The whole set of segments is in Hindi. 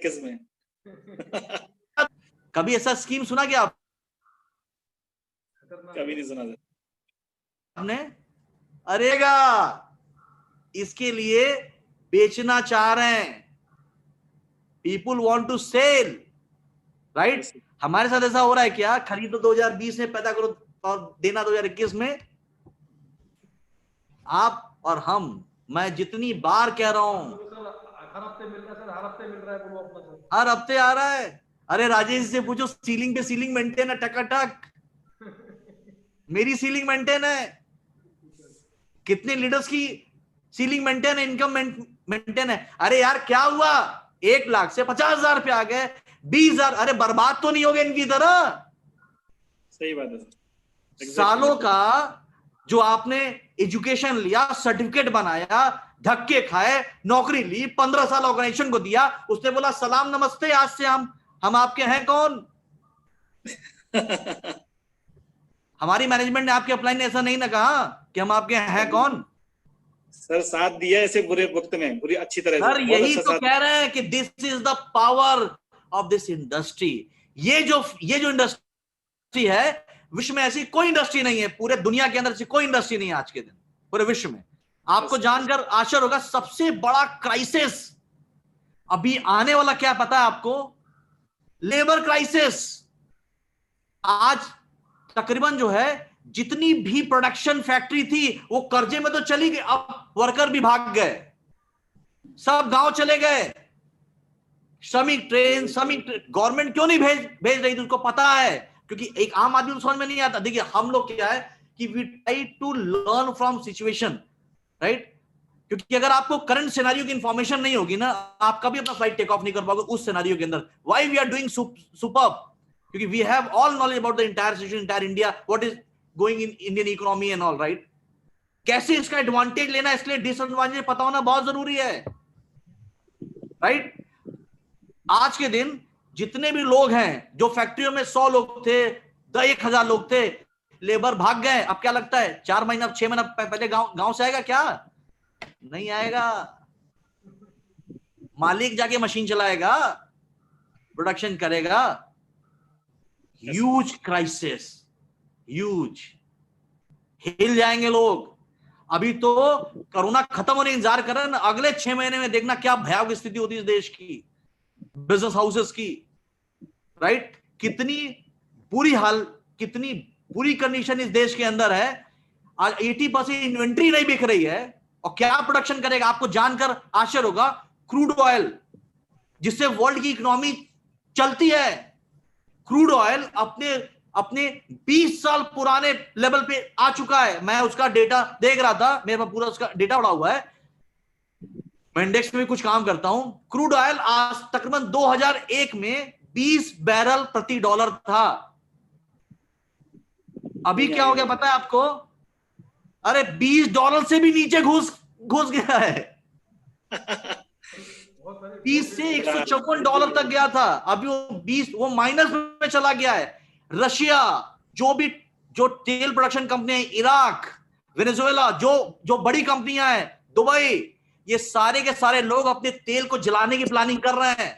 2021 में। कभी ऐसा स्कीम सुना क्या आप? कभी नहीं सुना आपने? अरेगा इसके लिए बेचना चाह रहे हैं, people want to sell, right? हमारे साथ ऐसा हो रहा है क्या? खरीदो 2020 में, पैदा करो और देना 2021 में। आप और हम, मैं जितनी बार कह रहा हूं, हर हफ्ते मिल रहा है सर, हर हफ्ते मिल रहा है वो अपना सर, हर हफ्ते आ रहा है। अरे राजेश से पूछो, सीलिंग पे सीलिंग मेंटेन है टकाटक। मेरी सीलिंग मेंटेन है, कितने लीडर्स की सीलिंग मेंटेन है, इनकम मेंटेन है। अरे यार क्या हुआ, 1 लाख से 50,000 पे आ गए, 20,000। अरे बर्बाद तो नहीं हो गए इनकी तरह? सही बात है सर। सालों का जो आपने एजुकेशन लिया, सर्टिफिकेट बनाया, धक्के खाए, नौकरी ली, 15 साल ऑर्गेनाइजेशन को दिया, उसने बोला सलाम नमस्ते, आज से हम आपके हैं कौन? हमारी मैनेजमेंट ने, आपके अपलाइन ने ऐसा नहीं ना कहा कि हम आपके हैं कौन? सर साथ दिया ऐसे बुरे वक्त में, बुरी अच्छी तरह से, सर बहुत यही अच्छा तो कह रहे हैं कि this is the power of this industry. ये जो इंडस्ट्री है, विश्व में ऐसी कोई इंडस्ट्री नहीं है, पूरे दुनिया के अंदर ऐसी कोई इंडस्ट्री नहीं है आज के दिन पूरे विश्व में। आपको जानकर आश्चर्य होगा, सबसे बड़ा क्राइसिस अभी आने वाला क्या पता है आपको? Labour crisis. आज तकरीबन जो है, जितनी भी प्रोडक्शन फैक्ट्री थी वो कर्जे में तो चली गई, अब वर्कर भी भाग गए, सब गांव चले गए। श्रमिक ट्रेन गवर्नमेंट क्यों नहीं भेज रही थी? उसको पता है, क्योंकि एक आम आदमी को समझ में नहीं आता। देखिए हम लोग क्या है कि we try to learn from situation, right? क्योंकि अगर आपको करंट सिनेरियो की इंफॉर्मेशन नहीं होगी ना, आप कभी अपना फ्लाइट टेक ऑफ नहीं कर पाओगे उस सिनेरियो के अंदर। Why we are doing superb? क्योंकि we have all knowledge about the entire situation, entire India, what is going in Indian economy and all, right? कैसे इसका एडवांटेज लेना, इसलिए डिसएडवांटेज पता होना बहुत जरूरी है, राइट? आज के दिन जितने भी लोग हैं, जो फैक्ट्रियों में 100 लोग थे, 1,000 लोग थे, लेबर भाग गए। अब क्या लगता है 4 महीना 6 महीना पहले गांव से आएगा क्या? नहीं आएगा। मालिक जाके मशीन चलाएगा, प्रोडक्शन करेगा। ह्यूज क्राइसिस, ह्यूज, हिल जाएंगे लोग। अभी तो कोरोना खत्म होने इंतजार कर रहे हैं, अगले 6 महीने में देखना क्या भयावह स्थिति होती है इस देश की, बिजनेस हाउसेस की, राइट? कितनी कितनी बुरी कंडीशन इस देश के अंदर है। आज 80% इन्वेंट्री नहीं बिक रही है, और क्या प्रोडक्शन करेगा? आपको जानकर आश्चर्य होगा, क्रूड ऑयल जिससे वर्ल्ड की इकोनॉमी चलती है, क्रूड ऑयल अपने 20 साल पुराने लेवल पे आ चुका है। मैं उसका डेटा देख रहा था, मेरे पास पूरा उसका डेटा पड़ा हुआ है, मैं इंडेक्स में भी कुछ काम करता हूं। क्रूड ऑयल आज तकरीबन 2001 में 20 बैरल प्रति डॉलर था। अभी क्या हो गया पता है आपको? अरे $20 से भी नीचे घुस गया है। 20 से $154 तक गया था, अभी वो माइनस में चला गया है। रशिया, जो तेल प्रोडक्शन कंपनी है, इराक, वेनेजुएला, जो बड़ी कंपनियां हैं, दुबई, ये सारे के सारे लोग अपने तेल को जलाने की प्लानिंग कर रहे हैं,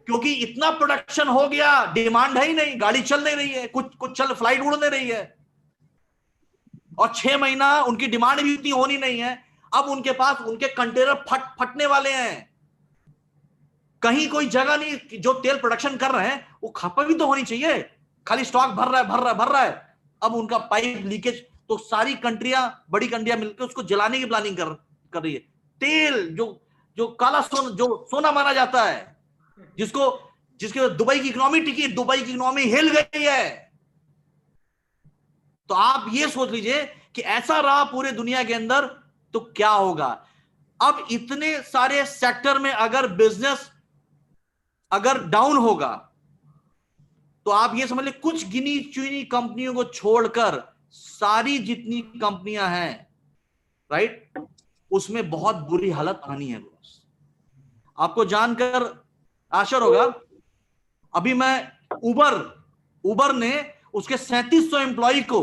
क्योंकि इतना प्रोडक्शन हो गया, डिमांड है ही नहीं, गाड़ी चल नहीं रही है, कुछ चल, फ्लाइट उड़ नहीं रही है, और 6 महीना उनकी डिमांड भी इतनी होनी नहीं है। अब उनके पास उनके कंटेनर फटने वाले हैं, कहीं कोई जगह नहीं। जो तेल प्रोडक्शन कर रहे हैं वो खपत भी तो होनी चाहिए, खाली स्टॉक भर रहा है। अब उनका पाइप लीकेज, तो सारी कंट्रियां, बड़ी कंट्रियां मिलकर उसको जलाने की प्लानिंग कर रही है। तेल जो काला सोना माना जाता है, जिसके दुबई की इकोनॉमी टिकी, दुबई की इकोनॉमी हिल गई है। तो आप ये सोच लीजिए कि ऐसा रहा पूरे दुनिया के अंदर तो क्या होगा। अब इतने सारे सेक्टर में अगर बिजनेस अगर डाउन होगा, तो आप ये समझ ले, कुछ गिनी चुनी कंपनियों को छोड़कर सारी जितनी कंपनियां हैं, राइट, उसमें बहुत बुरी हालत आनी है बॉस। आपको जानकर आश्चर्य होगा, अभी मैं उबर ने उसके 3700 एम्प्लॉय को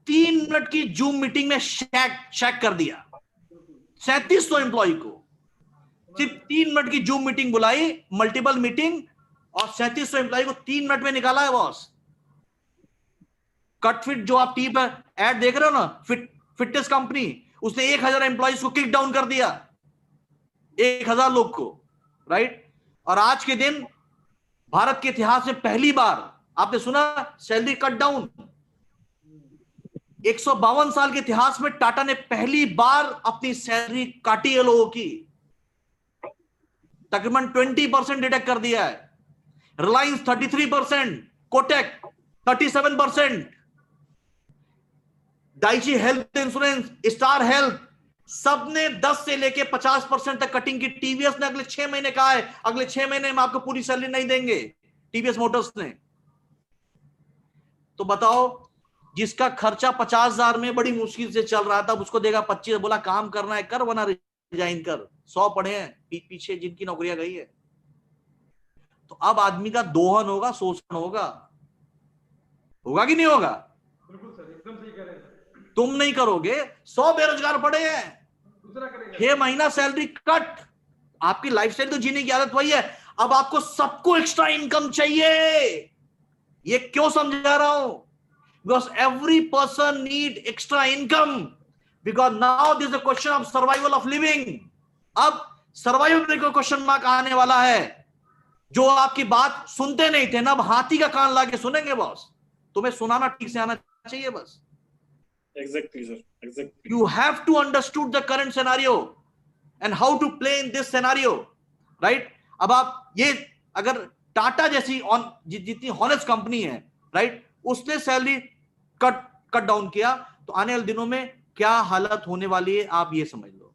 3 मिनट की जूम मीटिंग में शेक कर दिया। 3700 एम्प्लॉय को सिर्फ 3 मिनट की जूम मीटिंग बुलाई, मल्टीपल मीटिंग, और 3700 एम्प्लॉय को 3 मिनट में निकाला है बॉस। कटफिट जो आप टीम पर ऐड देख रहे हो ना, फिटनेस कंपनी, उसने 1000 एम्प्लॉयज को किक डाउन कर दिया, 1000 लोग को, राइट। और आज के दिन भारत के इतिहास में पहली बार आपने सुना सैलरी कट डाउन। 152 साल के इतिहास में टाटा ने पहली बार अपनी सैलरी काटी है लोगों की, तकरीबन 20% डिडक्ट कर दिया है। Reliance 33%, Kotak 37%, Daiichi health insurance, star health, सबने 10 से लेके 50% तक कटिंग की। टीवीएस ने अगले 6 महीने कहा है, अगले 6 महीने में आपको पूरी सैलरी नहीं देंगे, टीवीएस मोटर्स ने। तो बताओ, जिसका खर्चा 50,000 में बड़ी मुश्किल से चल रहा था, उसको देगा 25, बोला काम करना है कर, वरना रिजाइन कर। 100 पढ़े हैं पीछे जिनकी नौकरियां गई है। तो अब आदमी का दोहन होगा, शोषण होगा, होगा कि नहीं होगा? बिल्कुल सर, एकदम सही कह रहे हैं। तुम नहीं करोगे, 100 बेरोजगार पड़े हैं, दूसरा करेगा। 6 महीना सैलरी कट। आपकी लाइफस्टाइल तो जीने की आदत वही है, अब आपको सबको एक्स्ट्रा इनकम चाहिए। ये क्यों समझा रहा हूं? Because every person need extra income, because now this a question of survival of living. अब सर्वाइवल का क्वेश्चन मार्क आने वाला है। जो आपकी बात सुनते नहीं थे ना, अब हाथी का कान लाके सुनेंगे बॉस। तुम्हें सुनाना ठीक से आना चाहिए बस। Exactly, sir. Exactly. You have to understood the current scenario and how to play in this scenario, right? अब आप ये, अगर टाटा जैसी जितनी हॉनेस्ट कंपनी है, राइट, उसने सैलरी कट डाउन किया, तो आने वाले दिनों में क्या हालत होने वाली है आप ये समझ लो।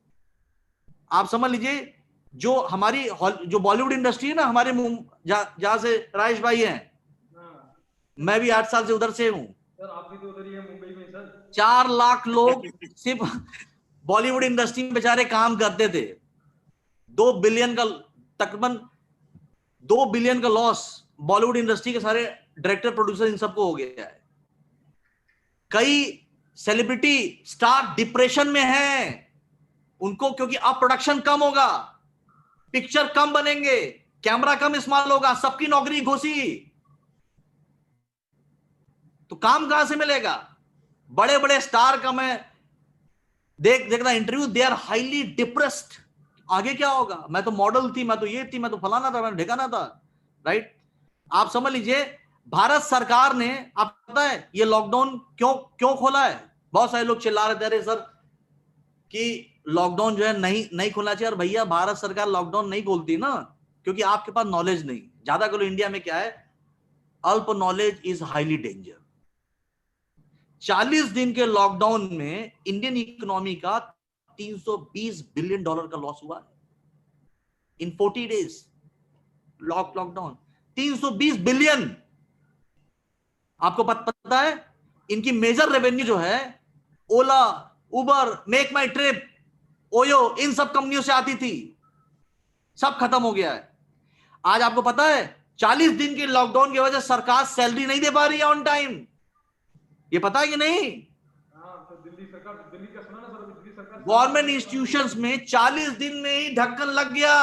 आप समझ लीजिए, जो हमारी जो बॉलीवुड इंडस्ट्री है ना, हमारे जहां से राजेश भाई हैं, मैं भी 8 साल से उधर से हूं सर। आप भी तो उधर ही है, मुंबई में सर। 4 लाख लोग सिर्फ बॉलीवुड इंडस्ट्री में बेचारे काम करते थे। 2 बिलियन का, तकरीबन 2 बिलियन का लॉस बॉलीवुड इंडस्ट्री के सारे डायरेक्टर प्रोड्यूसर इन सबको हो गया है। कई सेलिब्रिटी स्टार डिप्रेशन में हैं, उनको, क्योंकि अब प्रोडक्शन कम होगा, पिक्चर कम बनेंगे, कैमरा कम इस्तेमाल होगा, सबकी नौकरी घुसी, तो काम कहां से मिलेगा? बड़े बड़े स्टार का मैं देखना interview, they are highly depressed. आगे क्या होगा? मैं तो मॉडल थी, मैं तो ये थी, मैं तो फलाना था, मैं ढिकाना था, राइट। आप समझ लीजिए, भारत सरकार ने, आप पता है ये लॉकडाउन क्यों खोला है? बहुत सारे लोग चिल्ला रहे थे, अरे सर कि लॉकडाउन जो है नहीं खोलना चाहिए। और भैया, भारत सरकार लॉकडाउन नहीं खोलती ना क्योंकि आपके पास नॉलेज नहीं। ज्यादा करो, इंडिया में क्या है, अल्प नॉलेज इज हाईली डेंजर। 40 दिन के लॉकडाउन में इंडियन इकोनॉमी का $320 बिलियन का लॉस हुआ इन 40 डेज लॉकडाउन। 320 बिलियन। आपको पता है इनकी मेजर रेवेन्यू जो है, ओला, उबर, मेक माई ट्रिप, ओयो, इन सब कंपनियों से आती थी, सब खत्म हो गया है। आज आपको पता है 40 दिन के लॉकडाउन की वजह से सरकार सैलरी नहीं दे पा रही है ऑन टाइम। ये पता है कि नहीं? हाँ, तो दिल्ली सरकार, दिल्ली का सुना ना सर, दिल्ली सरकार गवर्नमेंट इंस्टीट्यूशंस में 40 दिन में ही ढक्कन लग गया।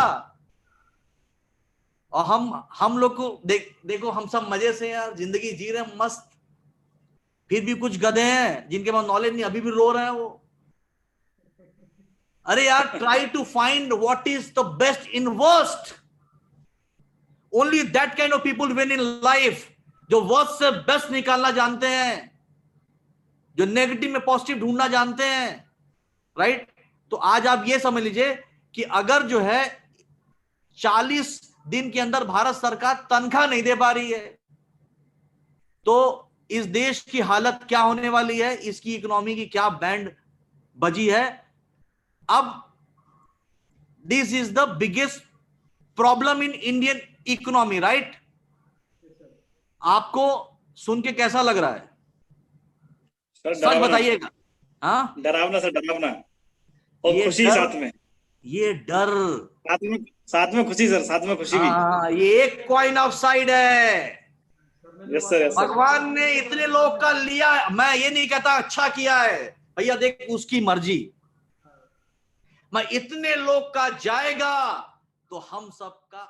और हम लोग को देखो, हम सब मजे से यार जिंदगी जी रहे हैं मस्त, फिर भी कुछ गधे हैं जिनके पास नॉलेज नहीं, अभी भी रो रहे हैं वो। अरे यार, try to find what is the best in worst. Only that kind of people win in life, जो वर्स्ट से बेस्ट निकालना जानते हैं, जो नेगेटिव में पॉजिटिव ढूंढना जानते हैं, राइट। तो आज आप ये समझ लीजिए कि अगर जो है 40 दिन के अंदर भारत सरकार तनख्वाह नहीं दे पा रही है, तो इस देश की हालत क्या होने वाली है, इसकी इकोनॉमी की क्या बैंड बजी है। अब this is the biggest problem in Indian economy, right. आपको सुन के कैसा लग रहा है? सच बताइएगा। हाँ, डरावना सर, डरावना और खुशी साथ में। ये डर साथ में खुशी सर, साथ में खुशी भी। हाँ, ये एक कॉइन ऑफ साइड है। Yes sir, yes sir. भगवान ने इतने लोग का लिया, मैं ये नहीं कहता अच्छा किया है भैया, देख उसकी मर्जी। मैं इतने लोग का जाएगा, तो हम सब का